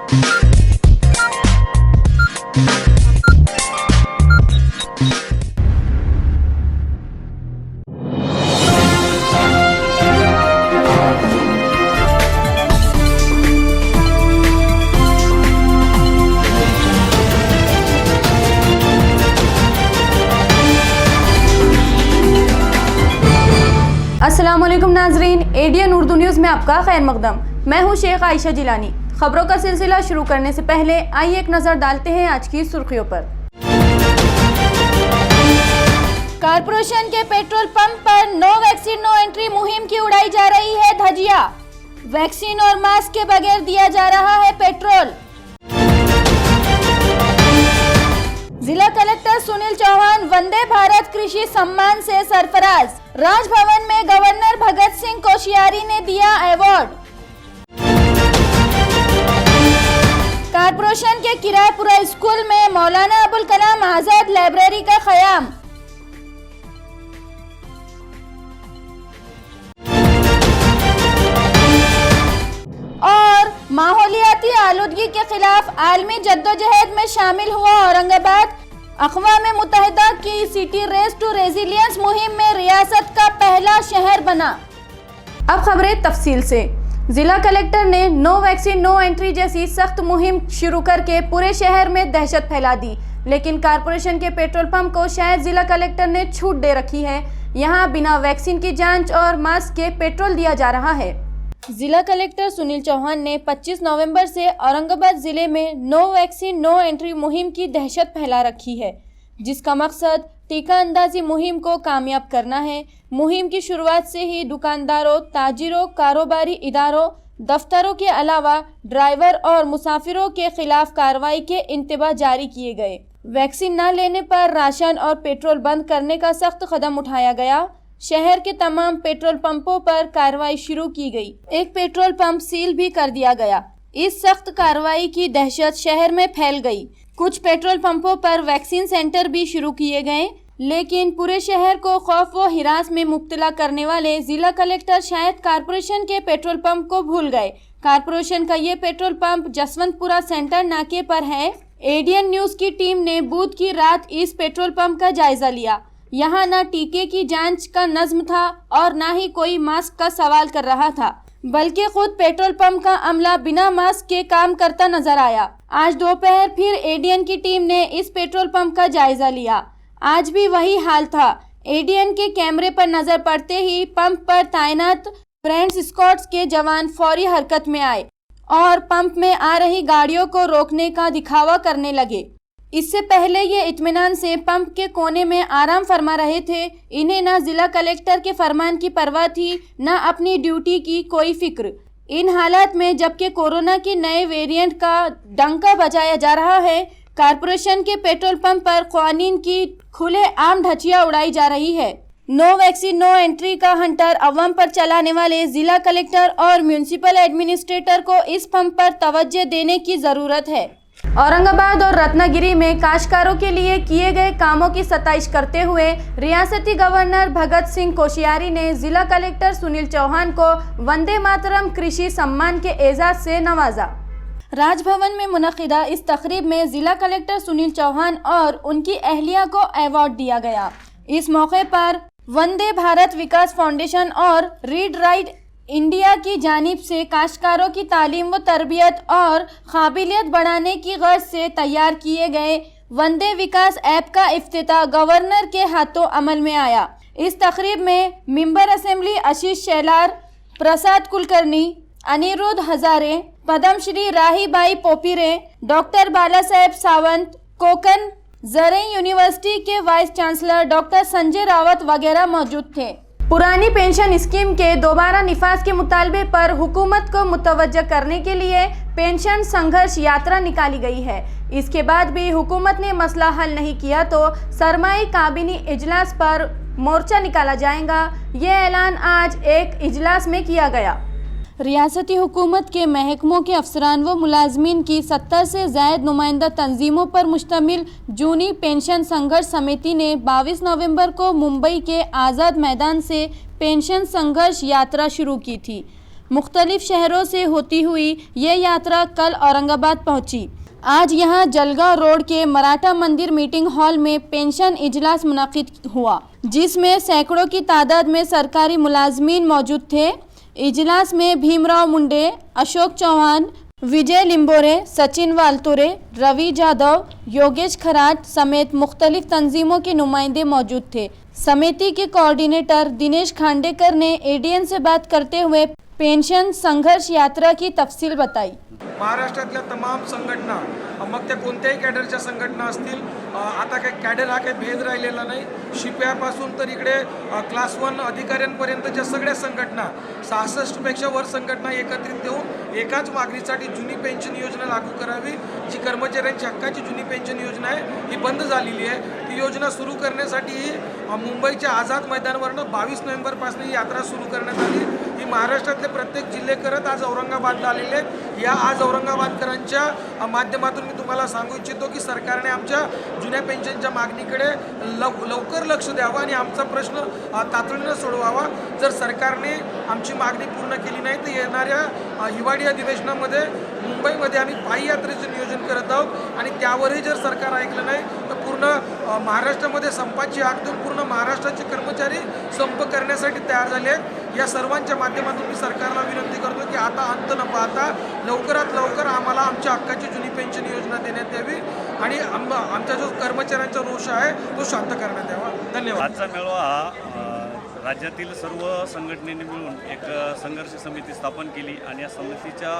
अस्सलामुअलैकुम नाजरीन, ADN Urdu news में आपका खैर मकदम। मैं हूं शेख आयशा जिलानी। खबरों का सिलसिला शुरू करने से पहले आइए एक नज़र डालते हैं आज की सुर्खियों पर। कारपोरेशन के पेट्रोल पंप पर नो वैक्सीन नो एंट्री मुहिम की उड़ाई जा रही है धज्जियां। वैक्सीन और मास्क के बगैर दिया जा रहा है पेट्रोल। जिला कलेक्टर सुनील चौहान वंदे भारत कृषि सम्मान से सरफराज। राजभवन में गवर्नर भगत सिंह कोश्यारी ने दिया अवार्ड। कारपोरेशन के किरायपुरा स्कूल में मौलाना अबुल कलाम आजाद लाइब्रेरी का क़याम। और माहौलियाती आलूदगी के खिलाफ आलमी जद्दोजहद में शामिल हुआ औरंगाबाद। अक़वाम मुत्तहिदा की सिटी रेस टू रेजिलियंस मुहिम में रियासत का पहला शहर बना। अब खबरें तफसील से। जिला कलेक्टर ने नो वैक्सीन नो एंट्री जैसी सख्त मुहिम शुरू करके पूरे शहर में दहशत फैला दी, लेकिन कारपोरेशन के पेट्रोल पंप को शायद जिला कलेक्टर ने छूट दे रखी है। यहाँ बिना वैक्सीन की जांच और मास्क के पेट्रोल दिया जा रहा है। जिला कलेक्टर सुनील चौहान ने 25 नवंबर से औरंगाबाद जिले में नो वैक्सीन नो एंट्री मुहिम की दहशत फैला रखी है, जिसका मकसद टीका अंदाजी मुहिम को कामयाब करना है। मुहिम की शुरुआत से ही दुकानदारों, ताजिरों, कारोबारी इदारों, दफ्तरों के अलावा ड्राइवर और मुसाफिरों के खिलाफ कार्रवाई के इंतबाह जारी किए गए। वैक्सीन न लेने पर राशन और पेट्रोल बंद करने का सख्त कदम उठाया गया। शहर के तमाम पेट्रोल पंपों पर कार्रवाई शुरू की गई। एक पेट्रोल पंप सील भी कर दिया गया। इस सख्त कार्रवाई की दहशत शहर में फैल गई। कुछ पेट्रोल पंपों पर वैक्सीन सेंटर भी शुरू किए गए, लेकिन पूरे शहर को खौफ व हिरास में मुब्तला करने वाले जिला कलेक्टर शायद कारपोरेशन के पेट्रोल पंप को भूल गए। कारपोरेशन का ये पेट्रोल पंप जसवंतपुरा सेंटर नाके पर है। एडीएन न्यूज़ की टीम ने बुध की रात इस पेट्रोल पंप का जायजा लिया। यहाँ न टीके की जांच का नज्म था और न ही कोई मास्क का सवाल कर रहा था, बल्कि खुद पेट्रोल पंप का अमला बिना मास्क के काम करता नजर आया। आज दोपहर फिर एडीएन की टीम ने इस पेट्रोल पंप का जायजा लिया। आज भी वही हाल था। एडीएन के कैमरे पर नजर पड़ते ही पंप पर तैनात फ्रेंड्स स्क्वाड्स के जवान फौरी हरकत में आए और पंप में आ रही गाड़ियों को रोकने का दिखावा करने लगे। इससे पहले ये इत्मीनान से पंप के कोने में आराम फरमा रहे थे। इन्हें न जिला कलेक्टर के फरमान की परवाह थी, न अपनी ड्यूटी की कोई फिक्र। इन हालात में जबकि कोरोना के नए वेरिएंट का डंका बजाया जा रहा है, कारपोरेशन के पेट्रोल पंप पर क़वानीन की खुले आम धज्जियां उड़ाई जा रही है। नो वैक्सीन नो एंट्री का हंटर अवाम पर चलाने वाले जिला कलेक्टर और म्यूनिसिपल एडमिनिस्ट्रेटर को इस पंप पर तवज्जो देने की ज़रूरत है। औरंगाबाद और रत्नागिरी में काश्तकारों के लिए किए गए कामों की सताइश करते हुए रियासती गवर्नर भगत सिंह कोश्यारी ने जिला कलेक्टर सुनील चौहान को वंदे मातरम कृषि सम्मान के एजाज से नवाजा। राजभवन में मुनक़िदा इस तकरीब में जिला कलेक्टर सुनील चौहान और उनकी अहलिया को अवार्ड दिया गया। इस मौके पर वंदे भारत विकास फाउंडेशन और रीड राइट इंडिया की जानिब से काश्तकारों की तालीम व तरबियत और काबिलियत बढ़ाने की गर्ज से तैयार किए गए वंदे विकास ऐप का इफ्तिताह गवर्नर के हाथों अमल में आया। इस तकरीब में member assembly Ashish Shelar, Prasad Kulkarni, Anirudh Hazare, Padmashri Rahibai पोपीरे, doctor बाला साहेब सावंत, कोकन ज़रे यूनिवर्सिटी के vice chancellor doctor Sanjay Rawat वगैरह मौजूद थे। पुरानी पेंशन स्कीम के दोबारा निफाज के मुतालबे पर हुकूमत को मुतवज्जह करने के लिए पेंशन संघर्ष यात्रा निकाली गई है। इसके बाद भी हुकूमत ने मसला हल नहीं किया तो सरमाई काबीनी इजलास पर मोर्चा निकाला जाएगा। ये ऐलान आज एक इजलास में किया गया। रियासती हुकूमत के महकमों के अफसरान व मुलाजमीन की 70 से ज़ायद नुमाइंदा तंजीमों पर मुश्तमिल जूनी पेंशन संघर्ष समिति ने 22 नवंबर को मुंबई के आज़ाद मैदान से पेंशन संघर्ष यात्रा शुरू की थी। मुख्तलिफ शहरों से होती हुई ये यात्रा कल औरंगाबाद पहुंची। आज यहां जलगांव रोड के मराठा मंदिर मीटिंग हॉल में पेंशन इजलास मुनाकिद हुआ, जिसमें सैकड़ों की तादाद में सरकारी मुलाजमीन मौजूद थे। इजलास में भीमराव मुंडे, अशोक चौहान, विजय लिंबोरे, सचिन वालतुरे, रवि जाधव, योगेश खराट समेत मुख्तलिफ तंजीमों के नुमाइंदे मौजूद थे। समिति के कोऑर्डिनेटर दिनेश खांडेकर ने एडीएन से बात करते हुए पेंशन संघर्ष यात्रा की तफसील बताई। महाराष्ट्रातल्या तमाम संघटना, मग त्या कोणत्याही कॅडरच्या संघटना असतील, आता काही कॅडर हा काही भेद राहिलेला नाही। शिपायापासून तर इकडे क्लास 1 अधिकाऱ्यांपर्यंतच्या सगळ्या संघटना 66 पेक्षा वर संघटना एकत्रित येऊन एकाच मागणीसाठी जुनी पेन्शन योजना लागू करावी। जी कर्मचाऱ्यांची हक्काची जुनी पेन्शन योजना आहे ही बंद झालेली आहे। ती योजना सुरू करण्यासाठी मुंबईच्या आझाद मैदानावरनं 22 नोव्हेंबरपासून ही यात्रा सुरू करण्यात आली। ही महाराष्ट्रातले प्रत्येक जिल्हे करत आज औरंगाबादला आलेले आहेत। या आज औरंगाबादकरांच्या माध्यमातून मी तुम्हाला सांगू इच्छितो की सरकारने आमच्या जुन्या पेन्शनच्या मागणीकडे लवकर लक्ष द्यावं आणि आमचा प्रश्न तातडीनं सोडवावा। जर सरकारने आमची मागणी पूर्ण केली नाही तर येणाऱ्या हिवाळी अधिवेशनामध्ये मुंबईमध्ये आम्ही पायी यात्रेचं नियोजन करत आहोत आणि त्यावरही जर सरकार ऐकलं नाही तर पूर्ण महाराष्ट्रामध्ये संपाची हाक देऊन पूर्ण महाराष्ट्राचे कर्मचारी संप करण्यासाठी तयार झाले आहेत। या सर्वांच्या माध्यमातून मी सरकारला विनंती करतो की आता अंत न पाहता लवकरात लवकर आम्हाला आमच्या हक्काची जुनी पेन्शन योजना देण्यात यावी आणि आमचा जो कर्मचाऱ्यांचा रोष आहे तो शांत करण्यात यावा। धन्यवाद। आजचा मेळावा हा राज्यातील सर्व संघटनेने मिळून एक संघर्ष समिती स्थापन केली आणि या समितीच्या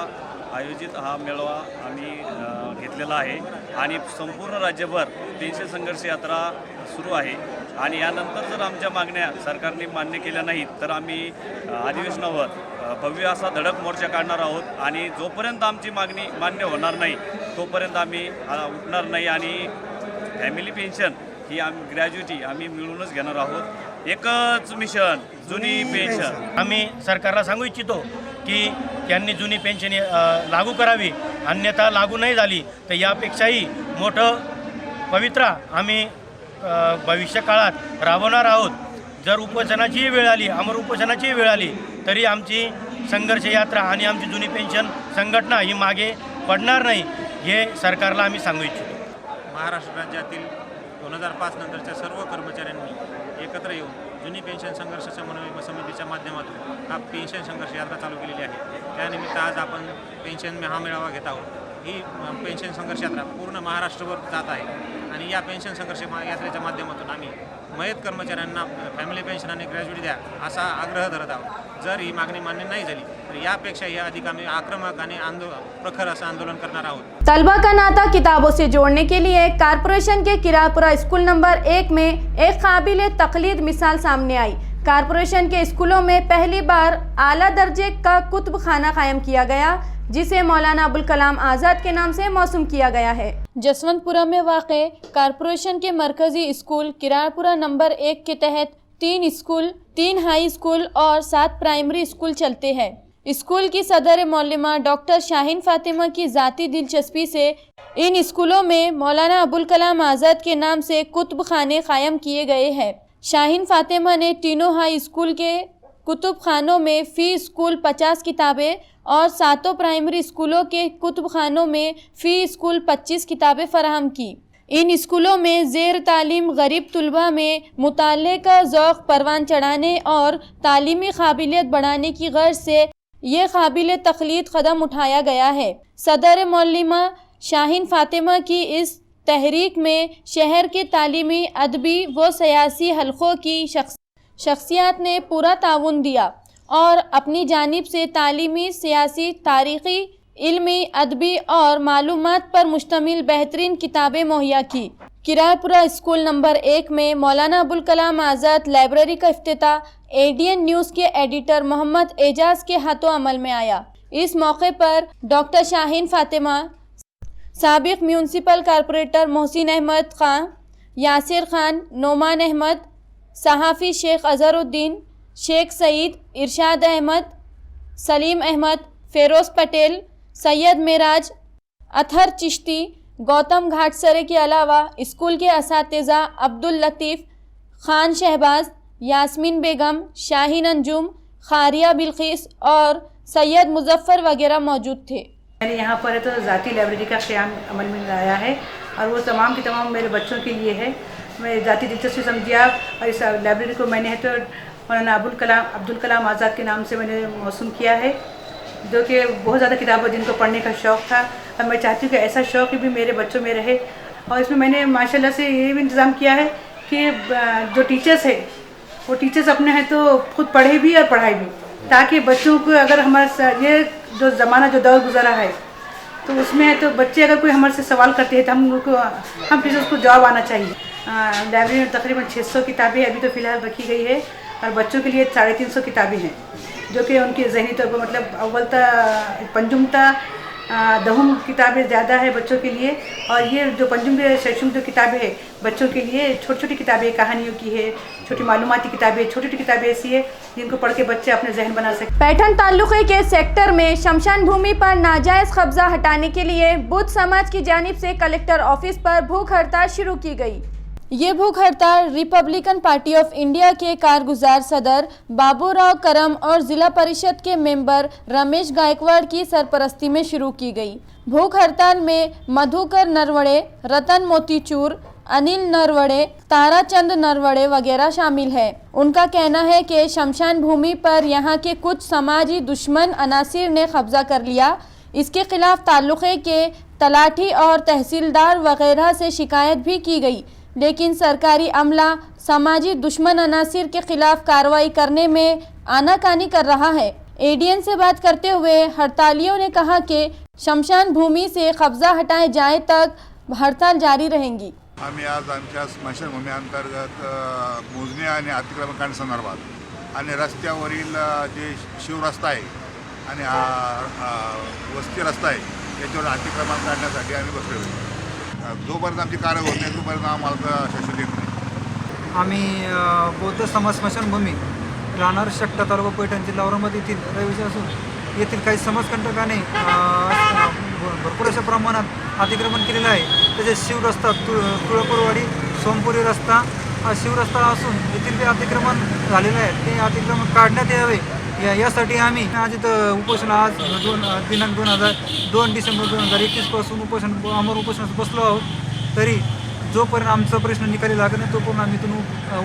आयोजित हा मेळावा आम्ही घेतलेला आहे आणि संपूर्ण राज्यभर पेन्शन संघर्ष यात्रा सुरू आहे आणि यानंतर जर आमच्या मागण्या सरकारने मान्य केल्या नाहीत तर आम्ही अधिवेशनावर भव्य असा धडक मोर्चा काढणार आहोत आणि जोपर्यंत आमची मागणी मान्य होणार नाही तोपर्यंत आम्ही उठणार नाही आणि फॅमिली पेन्शन ही ग्रॅज्युटी आम्ही मिळूनच घेणार आहोत। एकच मिशन जुनी पेन्शन। आम्ही सरकारला सांगू इच्छितो की त्यांनी जुनी पेन्शन लागू करावी, अन्यथा लागू नाही झाली तर यापेक्षाही मोठं पवित्रा आम्ही भविष्य काळात राबवणार आहोत। जर उपोषणाची वेळ आली, अमर उपोषणाची वेळ आली तरी आमची संघर्ष यात्रा आणि आमची जुनी पेन्शन संघटना ही मागे पडणार नाही हे सरकारला आम्ही सांगू इच्छितो। महाराष्ट्र राज्यातील 2005 नंतरच्या सर्व कर्मचाऱ्यांनी एकत्र येऊन जुनी पेन्शन संघर्ष समन्वय समितीच्या माध्यमातून हा पेन्शन संघर्ष यात्रा चालू केलेली आहे। त्यानिमित्त आज आपण पेन्शन महामेळावा घेत आहोत। ही पेन्शन संघर्ष यात्रा पूर्ण महाराष्ट्रभर जात आहे आणि या पेन्शन संघर्ष यात्रेच्या माध्यमातून आम्ही मयत कर्मचाऱ्यांना फॅमिली पेन्शन आणि ग्रॅज्युटी द्या असा आग्रह धरत आहोत। जर ही मागणी मान्य नहीं झाली तर यापेक्षाही अधिक आम्ही आक्रमक आणि प्रखर असं आंदोलन करणार आहोत। तलबा का नाता किताबों से जोड़ने के लिए कारपोरेशन के किरापुरा स्कूल नंबर 1 में एक काबिल तकलीद मिसाल सामने आई। कारपोरेशन के स्कूलों में पहली बार आला दर्जे का कुतुब खाना कायम किया गया, जिसे मौलाना अबुल कलाम आज़ाद के नाम से मौसूम किया गया है। जसवंतपुरा में वाक़े कारपोरेशन के मरकजी स्कूल किरापुरा नंबर 1 के तहत 3 स्कूल, 3 हाई स्कूल और 7 प्राइमरी स्कूल चलते हैं। स्कूल की सदर मौलिमा डॉक्टर शाहीन फातिमा की ज़ाती दिलचस्पी से इन स्कूलों में मौलाना अबुल कलाम आज़ाद के नाम से कुतुब खाने कायम किए गए हैं। शाहीन फातिमा ने तीनों हाई स्कूल के कुतुब खानों में फ़ी स्कूल 50 किताबें और 7 प्राइमरी स्कूलों के कुतुब खानों में फ़ी स्कूल 25 किताबें फराहम की। इन स्कूलों में ज़ेर तालीम गरीब तलबा में मुताले का ज़ौक़ परवान चढ़ाने और तालीमी काबिलियत बढ़ाने की गर्ज से ये काबिल तकलीद कदम उठाया गया है। सदर मौलिमा शाहीन फातिमा की इस तहरीक में शहर के तालीमी, अदबी व सियासी हलकों की शख्सियात ने पूरा ताउन दिया और अपनी जानिब से तालीमी, सियासी, तारीख़ी, इल्मी, अदबी और मालूमात पर मुश्तमिल बेहतरीन किताबें मुहैया की। किरापुरा स्कूल नंबर 1 में मौलाना अबुल कलाम आज़ाद लाइब्रेरी का इफ्तिताह एडीएन न्यूज़ के एडिटर मोहम्मद एजाज के हाथों अमल में आया। इस मौके पर डॉक्टर शाहीन फातिमा, साबिक म्यूनसिपल कारपोरेटर मोहसिन अहमद खान, यासिर खान, नोमान अहमद, सहाफ़ी शेख अज़हरुद्दीन, शेख सईद, इरशाद अहमद, सलीम अहमद, फ़ेरोज़ पटेल, सैयद मेराज, अतहर चिश्ती, गौतम घाटसरे के अलावा स्कूल के असातिज़ा अब्दुल लतीफ़, खान शहबाज, यास्मीन बेगम, शाहीन अंजुम, खारिया बिल्किस और सैयद मुजफ्फर वगैरह मौजूद थे। मैंने यहाँ पर तो ज़ाती लाइब्रेरी का क़याम अमल में लाया है और वो तमाम के तमाम मेरे बच्चों के लिए है। मैं ज़ाती दिलचस्पी समझी आप, और इस लाइब्रेरी को मैंने है तो मौलाना अब्दुल कलाम आज़ाद के नाम से मैंने मौसूम किया है, जो कि बहुत ज़्यादा किताबें जिनको पढ़ने का शौक़ था, और मैं चाहती हूँ कि ऐसा शौक़ भी मेरे बच्चों में रहे। और इसमें मैंने माशाल्लाह से ये भी इंतज़ाम किया है कि जो टीचर्स है वो टीचर्स अपने हैं तो खुद पढ़े भी और पढ़ाए भी, ताकि बच्चों को अगर हमारे ये जो ज़माना जो दौर गुजरा है तो उसमें है तो बच्चे अगर कोई हमारे से सवाल करते हैं तो हम टीचर्स को जवाब आना चाहिए। लाइब्रेरी में तकरीबन 600 किताबें अभी तो फ़िलहाल रखी गई है और बच्चों के लिए 350 किताबें हैं, जो कि उनकी जहनी तौर पर मतलब अव्वलता पंजुमता दहुम किताबें ज़्यादा है बच्चों के लिए, और ये जो पंजुम शशुम जो किताबें हैं बच्चों के लिए छोटी छोटी किताबें कहानियों की है, छोटी मालूमाती किताबें, छोटी छोटी किताबें ऐसी है जिनको पढ़ के बच्चे अपने जहन बना सकते। पैठन तालुके के सेक्टर में शमशान भूमि पर नाजायज कब्जा हटाने के लिए बुद्ध समाज की जानिब से कलेक्टर ऑफिस पर भूख हड़ताल शुरू की गई। ये भूख हड़ताल रिपब्लिकन पार्टी ऑफ इंडिया के कारगुजार सदर बाबूराव करम और जिला परिषद के मेंबर रमेश गायकवाड़ की सरपरस्ती में शुरू की गई। भूख हड़ताल में मधुकर नरवड़े, रतन मोतीचूर, अनिल नरवड़े, ताराचंद नरवड़े वगैरह शामिल हैं। उनका कहना है कि शमशान भूमि पर यहाँ के कुछ समाजी दुश्मन अनासिर ने कब्जा कर लिया। इसके खिलाफ ताल्लुक़े के तलाठी और तहसीलदार वगैरह से शिकायत भी की गई, लेकिन सरकारी अमला समाजी दुश्मन अनासिर के खिलाफ कार्रवाई करने में आनाकानी कर रहा है। एडीएन से बात करते हुए हड़तालियों ने कहा कि शमशान भूमि से कब्जा हटाए जाए तक हड़ताल जारी रहेंगी। आम्ही आज आमच्या स्मशानभूमी अंतर्गत मोजणी आणि अतिक्रमणासंदर्भात आणि रस्त्यावरील जे शिवरस्ता आहे आणि वस्ती रस्ता आहे याच्यावर अतिक्रमण काढण्यासाठी आम्ही बसलेलो। जोपर्यंत आमची कारवाई होत नाही तोपर्यंत आम्हाला शाश्वत येत नाही। आम्ही बौद्ध समाज स्मशानभूमी राहणार शकटा तालुका पैठण जिल्हा औरंगाबाद येथील रहिवासी असून येथील काही समाजकंटकाने भरपूर अशा प्रमाणात अतिक्रमण केलेलं आहे। तसेच शिवरस्ता तुळापूरवाडी सोमपुरी रस्ता हा शिवरस्ता असून येथील जे अतिक्रमण झालेलं आहे ते अतिक्रमण काढण्यात यावे यासाठी आम्ही आज इथं उपोषण आज दिनांक 2 डिसेंबर 2021 पासून आमर उपोषणात बसलो आहोत। तरी जोपर्यंत आमचा प्रश्न निकाली लागत नाही तोपर्यंत आम्ही इथून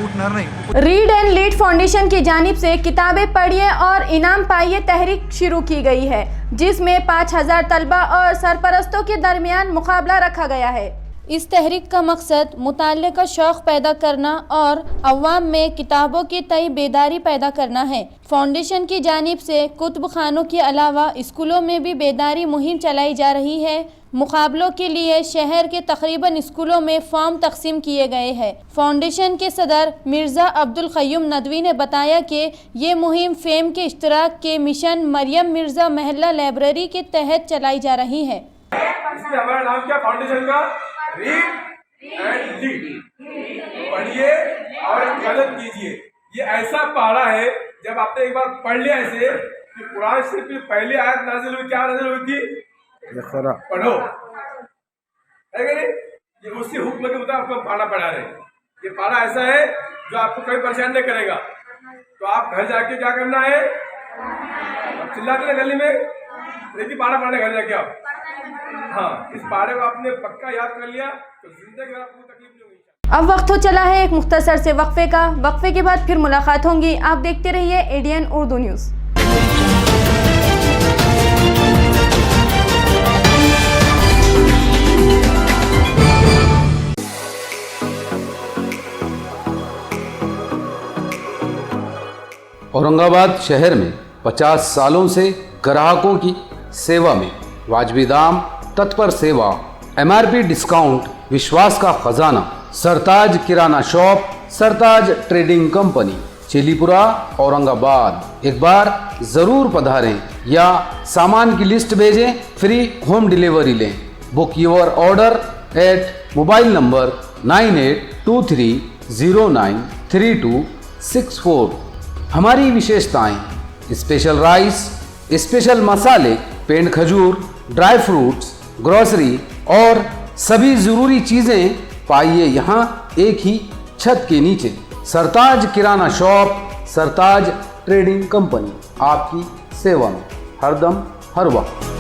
उठणार नाही। रीड एंड लीड फाउंडेशन की जानिब से किताबें पढ़िए और इनाम पाइए तहरीक शुरू की गई है, जिसमें 5000 तलबा और सरपरस्तों के दरमियान मुकाबला रखा गया है। इस तहरीक का मकसद मुताल्ले का शौक़ पैदा करना और अवाम में किताबों के तय बेदारी पैदा करना है। फाउंडेशन की जानिब से कुतुब खानों के अलावा स्कूलों में भी बेदारी मुहिम चलाई जा रही है। मुकाबलों के लिए शहर के तकरीबन स्कूलों में फॉर्म तकसीम किए गए हैं। फाउंडेशन के सदर मिर्ज़ा अब्दुल क़य्यूम नदवी ने बताया कि ये मुहिम फेम के इश्तराक के मिशन मरियम मिर्ज़ा महल्ला लाइब्रेरी के तहत चलाई जा रही है। इसमें हमारा नाम क्या फाउंडेशन का? Read and lead. पढ़िए और कदम कीजिए। ये ऐसा पढ़ा है जब आपने एक बार पढ़ लिया ऐसे कि कुरान शरीफ की पहली आयत नाजिल हुई, क्या नाजिल हुई थी? पढ़ो, है कि नहीं? ये उसी हुक्म के मुताबिक आपको पढ़ा पढ़ा रहे। ये पढ़ा ऐसा है जो आपको कभी परेशान नहीं करेगा। तो आप घर जाके क्या करना है? चिल्लाते हैं गली में, देखिए पढ़ा पढ़ने घर जाके आप, हाँ, इस पढ़े को आपने पक्का याद कर लिया तो जिंदगी में आपको तकलीफ नहीं होगी। अब वक्त हो चला है एक मुख्तसर से वक्फे का। वक्फे के बाद फिर मुलाकात होंगी। आप देखते रहिए एडीएन उर्दू न्यूज़। औरंगाबाद शहर में 50 सालों से ग्राहकों की सेवा में वाजबी दाम, तत्पर सेवा, MRP डिस्काउंट, विश्वास का खजाना, Sartaj Kirana shop, Sartaj trading company, Chilipura, Aurangabad. एक बार जरूर पधारें या सामान की लिस्ट भेजें, फ्री होम डिलीवरी लें। Book your order at mobile number 9823093264। हमारी विशेषताएं: स्पेशल राइस, स्पेशल मसाले, पेंड खजूर, ड्राई फ्रूट्स, ग्रोसरी और सभी ज़रूरी चीज़ें पाइए यहाँ एक ही छत के नीचे। सरताज Kirana shop, Sartaj trading company आपकी सेवा में। हरदम हर वक्त।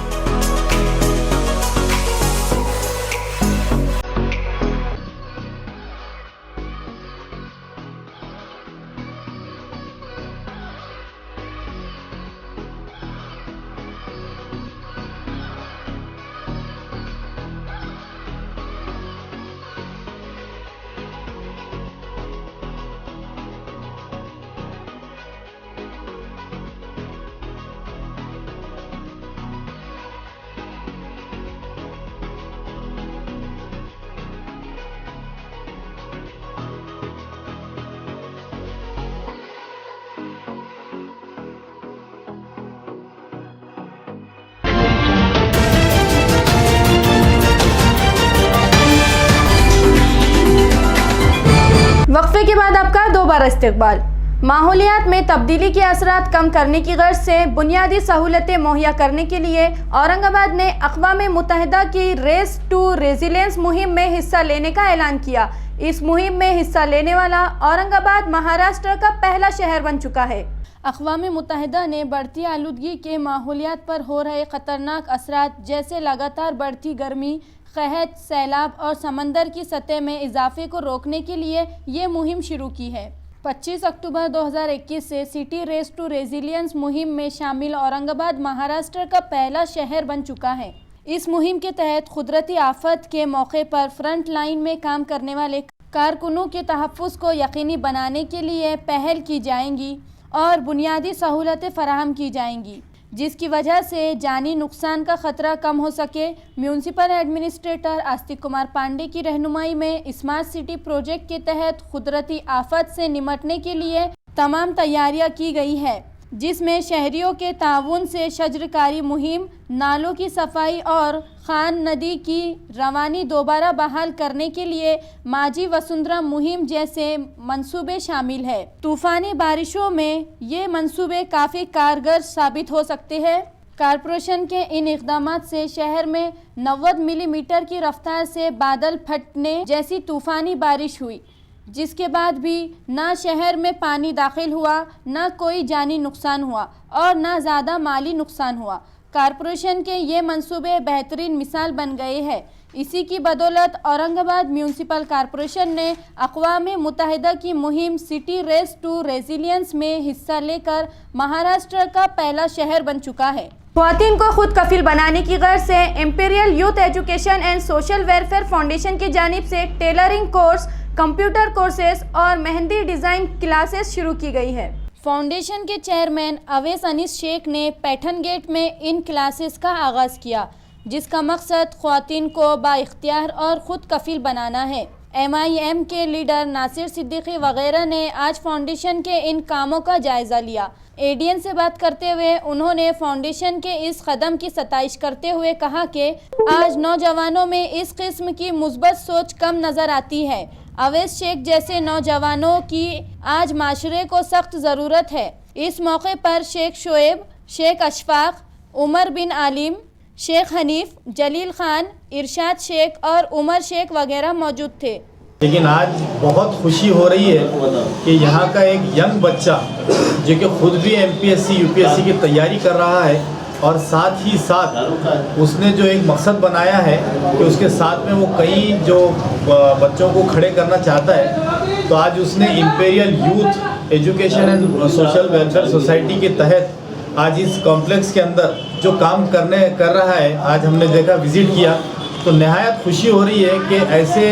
वक्फे के बाद आपका दोबारा इस्तकबाल। माहौलियात में तब्दीली के असरात कम करने की गर्ज से बुनियादी सहूलतें मुहैया करने के लिए औरंगाबाद ने अक़वाम मुत्तहिदा की रेस टू रेजिलियंस मुहिम में हिस्सा लेने का ऐलान किया। इस मुहिम में हिस्सा लेने वाला औरंगाबाद महाराष्ट्र का पहला शहर बन चुका है। अक़वाम मुत्तहिदा ने बढ़ती आलूदगी के माहौलियात पर हो रहे ख़तरनाक असरात जैसे लगातार बढ़ती गर्मी, क़हत, सैलाब और समंदर की सतह में इजाफे को रोकने के लिए ये मुहिम शुरू की है। 25 अक्टूबर 2021 से सिटी रेस टू रेजिलियंस मुहिम में शामिल औरंगाबाद महाराष्ट्र का पहला शहर बन चुका है। इस मुहिम के तहत कुदरती आफत के मौके पर फ्रंट लाइन में काम करने वाले कारकुनों के तहफ़्फ़ुज़ को यकीनी बनाने के लिए पहल की जाएंगी और बुनियादी सहूलतें फराहम की जाएंगी, जिसकी वजह से जानी नुकसान का ख़तरा कम हो सके। म्यूनसिपल एडमिनिस्ट्रेटर आस्तिक कुमार पांडे की रहनुमाई में स्मार्ट सिटी प्रोजेक्ट के तहत कुदरती आफत से निपटने के लिए तमाम तैयारियां की गई है, जिसमें शहरियों के ताउन से शजरकारी मुहिम, नालों की सफाई और खान नदी की रवानी दोबारा बहाल करने के लिए माजी वसुंधरा मुहिम जैसे मंसूबे शामिल है। तूफ़ानी बारिशों में ये मंसूबे काफ़ी कारगर साबित हो सकते हैं। कारपोरेशन के इन इक़दामात से शहर में 90 मिलीमीटर की रफ्तार से बादल फटने जैसी तूफ़ानी बारिश हुई, जिसके बाद भी ना शहर में पानी दाखिल हुआ, ना कोई जानी नुकसान हुआ और ना ज़्यादा माली नुकसान हुआ। कारपोरेशन के ये मंसूबे बेहतरीन मिसाल बन गए हैं। इसी की बदौलत औरंगाबाद म्यूनसिपल कॉरपोरेशन ने अक़वाम मुत्तहिदा की मुहिम सिटी रेस टू रेजिलियंस में हिस्सा लेकर महाराष्ट्र का पहला शहर बन चुका है। ख़वातीन को खुद कफिल बनाने की गर्ज से imperial youth education and social welfare foundation की जानिब से टेलरिंग कोर्स, कंप्यूटर कोर्सेज और मेहंदी डिज़ाइन क्लासेस शुरू की गई है। फाउंडेशन के चेयरमैन अवैस अनीस शेख ने पैठन गेट में इन क्लासेस का आगाज़ किया, जिसका मकसद ख़वातीन को बाइख्तियार और ख़ुद कफिल बनाना है। MIM के लीडर नासिर सिद्दीकी वगैरह ने आज फाउंडेशन के इन कामों का जायज़ा लिया। ADN से बात करते हुए उन्होंने फाउंडेशन के इस कदम की सताइश करते हुए कहा कि आज नौजवानों में इस किस्म की मुस्बत सोच कम नज़र आती है। अवैस शेख जैसे नौजवानों की आज माशरे को सख्त ज़रूरत है। इस मौके पर शेख शोएब, शेख अशफाक, उमर बिन आलिम, शेख हनीफ, जलील खान, इरशाद शेख और उमर शेख वगैरह मौजूद थे। लेकिन आज बहुत खुशी हो रही है कि यहाँ का एक यंग बच्चा जो कि खुद भी MPSC UPSC की तैयारी कर रहा है और साथ ही साथ उसने जो एक मकसद बनाया है कि उसके साथ में वो कई जो बच्चों को खड़े करना चाहता है, तो आज उसने imperial youth education and social welfare society के तहत आज इस कॉम्प्लेक्स के अंदर जो काम कर रहा है, आज हमने देखा, विज़िट किया, तो नहायत खुशी हो रही है कि ऐसे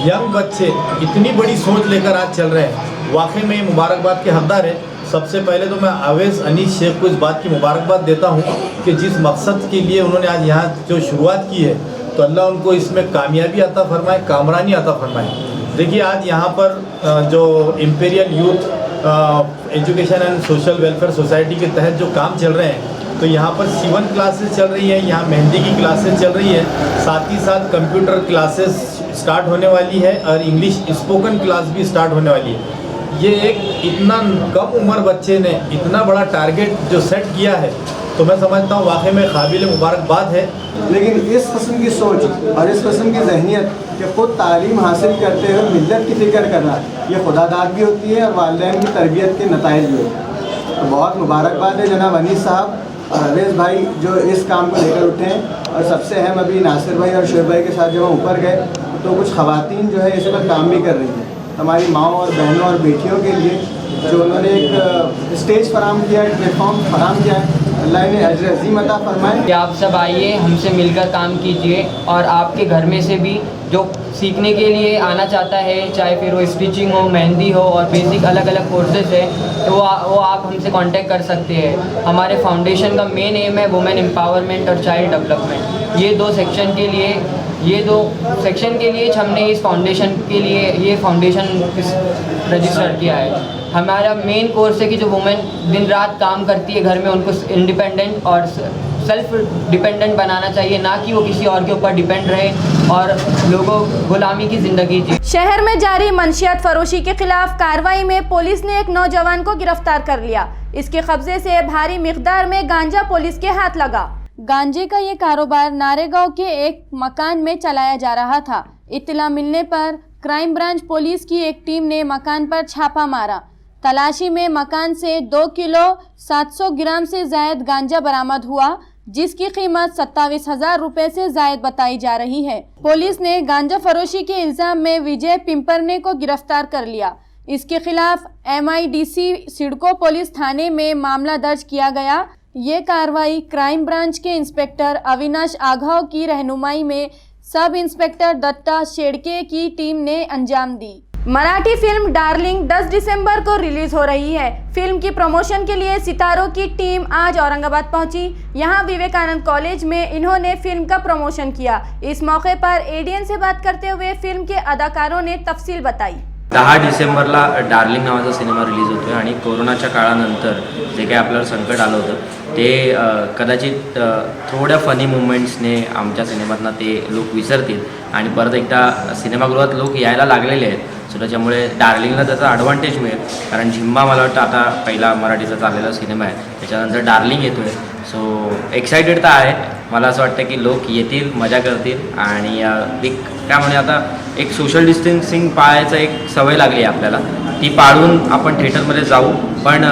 यंग बच्चे इतनी बड़ी सोच लेकर आज चल रहे हैं। वाकई में मुबारकबाद के हकदार है। सबसे पहले तो मैं अवैस अनीस शेख को इस बात की मुबारकबाद देता हूँ कि जिस मकसद के लिए उन्होंने आज यहाँ जो शुरुआत की है, तो अल्लाह उनको इसमें कामयाबी अता फरमाए, कामरानी अता फरमाए। देखिए आज यहाँ पर जो imperial youth education and social welfare society के तहत जो काम चल रहे हैं, तो यहाँ पर C1 क्लासेस चल रही है, यहाँ मेहंदी की क्लासेस चल रही है, साथ ही साथ कंप्यूटर क्लासेस स्टार्ट होने वाली है और इंग्लिश स्पोकन क्लास भी स्टार्ट होने वाली है। ये एक इतना कम उम्र बच्चे ने इतना बड़ा टारगेट जो सेट किया है, तो मैं समझता हूँ वाकई में काबिल मुबारकबाद है। लेकिन इस किस्म की सोच और इस किस्म की जहनीत कि ख़ुद तालीम हासिल करते हुए मिल्लत की फ़िक्र करना, ये खुदादाद भी होती है और वालिदैन की तरबियत के नताइज भी होते हैं। तो बहुत मुबारकबाद है जनाब अनीस साहब और अवेश भाई जो इस काम को लेकर उठे हैं। और सबसे अहम अभी नासिर भाई और शुएब भाई के साथ जब हम ऊपर गए तो कुछ ख़वातीन जो है इस पर काम भी कर रही हैं, हमारी माओ और बहनों और बेटियों के लिए, जो उन्होंने एक स्टेज फराम किया है, प्लेटफॉर्म फराम किया है। अल्लाह इन्हें अजर अज़ीम अता फरमाए। कि आप सब आइए, हमसे मिलकर काम कीजिए और आपके घर में से भी जो सीखने के लिए आना चाहता है, चाहे फिर वो स्टिचिंग हो, मेहंदी हो और बेसिक अलग अलग कोर्सेज है, तो वो आप हमसे कांटेक्ट कर सकते हैं। हमारे फाउंडेशन का मेन एम है वुमेन एम्पावरमेंट और चाइल्ड डेवलपमेंट। ये दो सेक्शन के लिए हमने इस फाउंडेशन के लिए ये फाउंडेशन रजिस्टर किया है। हमारा मेन कोर्स है कि जो वुमेन दिन रात काम करती है घर में, उनको इंडिपेंडेंट और सेल्फ डिपेंडेंट बनाना चाहिए, ना कि वो किसी और के ऊपर डिपेंड रहे और लोगों गुलामी की ज़िंदगी जिए। शहर में जारी मंशियात फरोशी के खिलाफ कार्रवाई में पुलिस ने एक नौजवान को गिरफ्तार कर लिया। इसके कब्जे से भारी मिकदार में गांजा पुलिस के हाथ लगा। गांजे का ये कारोबार नारेगांव के एक मकान में चलाया जा रहा था। इत्तला मिलने पर क्राइम ब्रांच पुलिस की एक टीम ने मकान पर छापा मारा। तलाशी में मकान से 2 किलो 700 ग्राम से जायद गांजा बरामद हुआ, जिसकी कीमत 27,000 रुपए से जायद बताई जा रही है। पुलिस ने गांजा फरोशी के इल्जाम में विजय पिंपरने को गिरफ्तार कर लिया। इसके खिलाफ MIDC सिडको पुलिस थाने में मामला दर्ज किया गया। ये कार्रवाई क्राइम ब्रांच के इंस्पेक्टर अविनाश आघाव की रहनुमाई में सब इंस्पेक्टर दत्ता शेड़के की टीम ने अंजाम दी। मराठी फिल्म डार्लिंग 10 दिसंबर को रिलीज हो रही है। फिल्म की प्रमोशन के लिए सितारों की टीम आज औरंगाबाद पहुंची। यहां विवेकानंद कॉलेज में इन्होंने फिल्म का प्रमोशन किया। इस मौके पर ADN से बात करते हुए फिल्म के अदाकारों ने तफसील बताई। 10 डिसेंबरला डार्लिंग नावाचा सिनेमा रिलीज होतोय आणि कोरोनाच्या काळानंतर जे काही आपल्याला संकट आलं होतं ते कदाचित थोड्या फनी मुवमेंट्सने आमच्या सिनेमातनं ते लोक विसरतील आणि परत एकदा सिनेमागृहात लोक यायला लागलेले आहेत। सो त्याच्यामुळे डार्लिंगला त्याचा ॲडव्हान्टेज मिळेल, कारण झिम्मा मला वाटतं आता पहिला मराठीचा चाललेला सिनेमा आहे, त्याच्यानंतर डार्लिंग येतो आहे। सो एक्सायटेड तर आहे। मला असं वाटतं की लोक येतील, मजा करतील आणि एक काय म्हणजे आता एक सोशल डिस्टन्सिंग पाळायचं एक सवय लागली आहे आपल्याला, ती पाळून आपण थिएटरमध्ये जाऊ, पण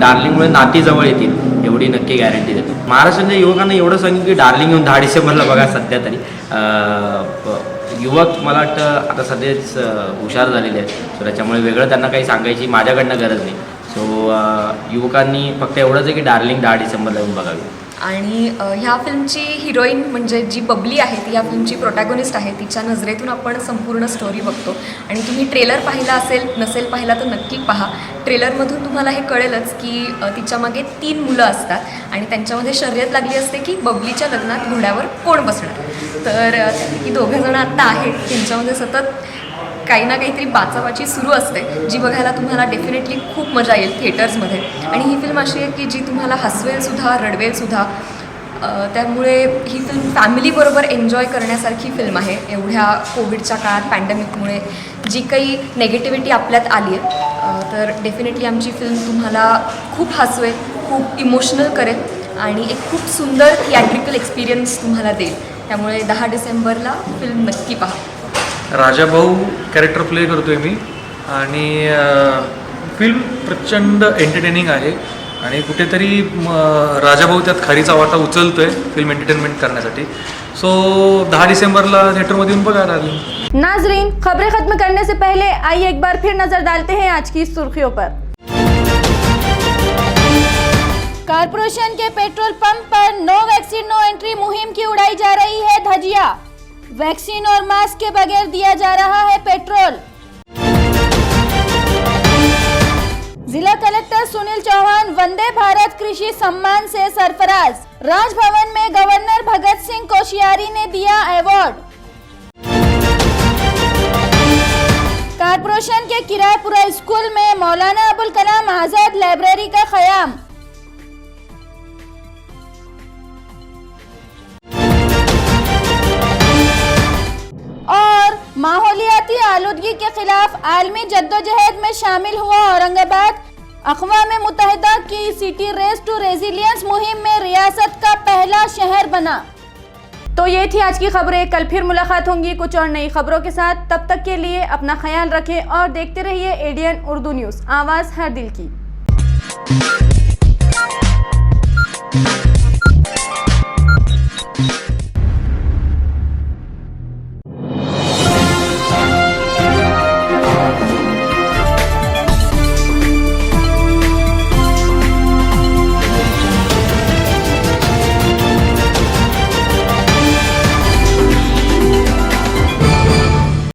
डार्लिंगमुळे नाती जवळ येतील एवढी नक्की गॅरंटी देतो। महाराष्ट्राच्या युवकांना एवढं सांगेन की डार्लिंग येऊन 10 डिसेंबरला बघा। सध्या तरी युवक मला वाटतं आता सध्याच हुशार झालेले आहेत, सो त्याच्यामुळे वेगळं त्यांना काही सांगायची माझ्याकडनं गरज नाही। सो युवकांनी फक्त एवढंच आहे की डार्लिंग 10 डिसेंबरला येऊन बघावी। आणि ह्या फिल्मची हिरोईन म्हणजे जी बबली आहे ती ह्या फिल्मची प्रोटॅगोनिस्ट आहे। तिच्या नजरेतून आपण संपूर्ण स्टोरी बघतो आणि तुम्ही ट्रेलर पाहिला असेल, नसेल पाहिला तर नक्की पहा। ट्रेलरमधून तुम्हाला हे कळेलच की तिच्यामागे 3 मुलं असतात आणि त्यांच्यामध्ये शर्यत लागली असते की बबलीच्या लग्नात घोड्यावर कोण बसणार। तर ती दोघंजणं आत्ता आहेत, त्यांच्यामध्ये सतत काही ना काहीतरी बाचाबाची सुरू असते, जी बघायला तुम्हाला डेफिनेटली खूप मजा येईल थिएटर्समध्ये। आणि ही फिल्म अशी आहे की जी तुम्हाला हसवेलसुद्धा, रडवेलसुद्धा। त्यामुळे ही फिल्म फॅमिलीबरोबर एन्जॉय करण्यासारखी फिल्म आहे। एवढ्या कोविडच्या काळात पॅन्डेमिकमुळे जी काही नेगेटिव्हिटी आपल्यात आली आहे, तर डेफिनेटली आमची फिल्म तुम्हाला खूप हसवेल, खूप इमोशनल करेल आणि एक खूप सुंदर थिएट्रिकल एक्सपिरियन्स तुम्हाला देईल। त्यामुळे 10 डिसेंबरला फिल्म नक्की पहा। राजाभाऊ कॅरेक्टर प्ले करतोय मी आणि फिल्म प्रचंड एंटरटेनिंग आहे आणि कुठेतरी राजाभाऊ त्यात खारीचा वाटा उचलतोय फिल्म एंटरटेनमेंट करण्यासाठी। सो 10 डिसेंबरला थिएटरमध्ये येऊन बघा डार्लिंग। नाजरीन, खबरें खत्म करने से पहले आइए एक बार फिर नजर डालते हैं आज की सुर्खियों पर। कारपोरेशन के पेट्रोल पंप पर नो वैक्सीन नो एंट्री मुहिम की उड़ाई जा रही है धजिया। वैक्सीन और मास्क के बगैर दिया जा रहा है पेट्रोल। जिला कलेक्टर सुनील चौहान वंदे भारत कृषि सम्मान से सरफराज। राजभवन में गवर्नर भगत सिंह कोश्यारी ने दिया अवार्ड। कारपोरेशन के किरायपुरा स्कूल में मौलाना अबुल कलाम आजाद लाइब्रेरी का क़याम। और माहौलियाती आलूदगी के खिलाफ आलमी जद्दोजहद में शामिल हुआ औरंगाबाद। अक़वाम मुत्तहिदा की सिटी रेस टू रेजिलियंस मुहिम में रियासत का पहला शहर बना। तो ये थी आज की खबरें। कल फिर मुलाकात होंगी कुछ और नई खबरों के साथ। तब तक के लिए अपना ख्याल रखें और देखते रहिए ADN उर्दू न्यूज़, आवाज़ हर दिल की।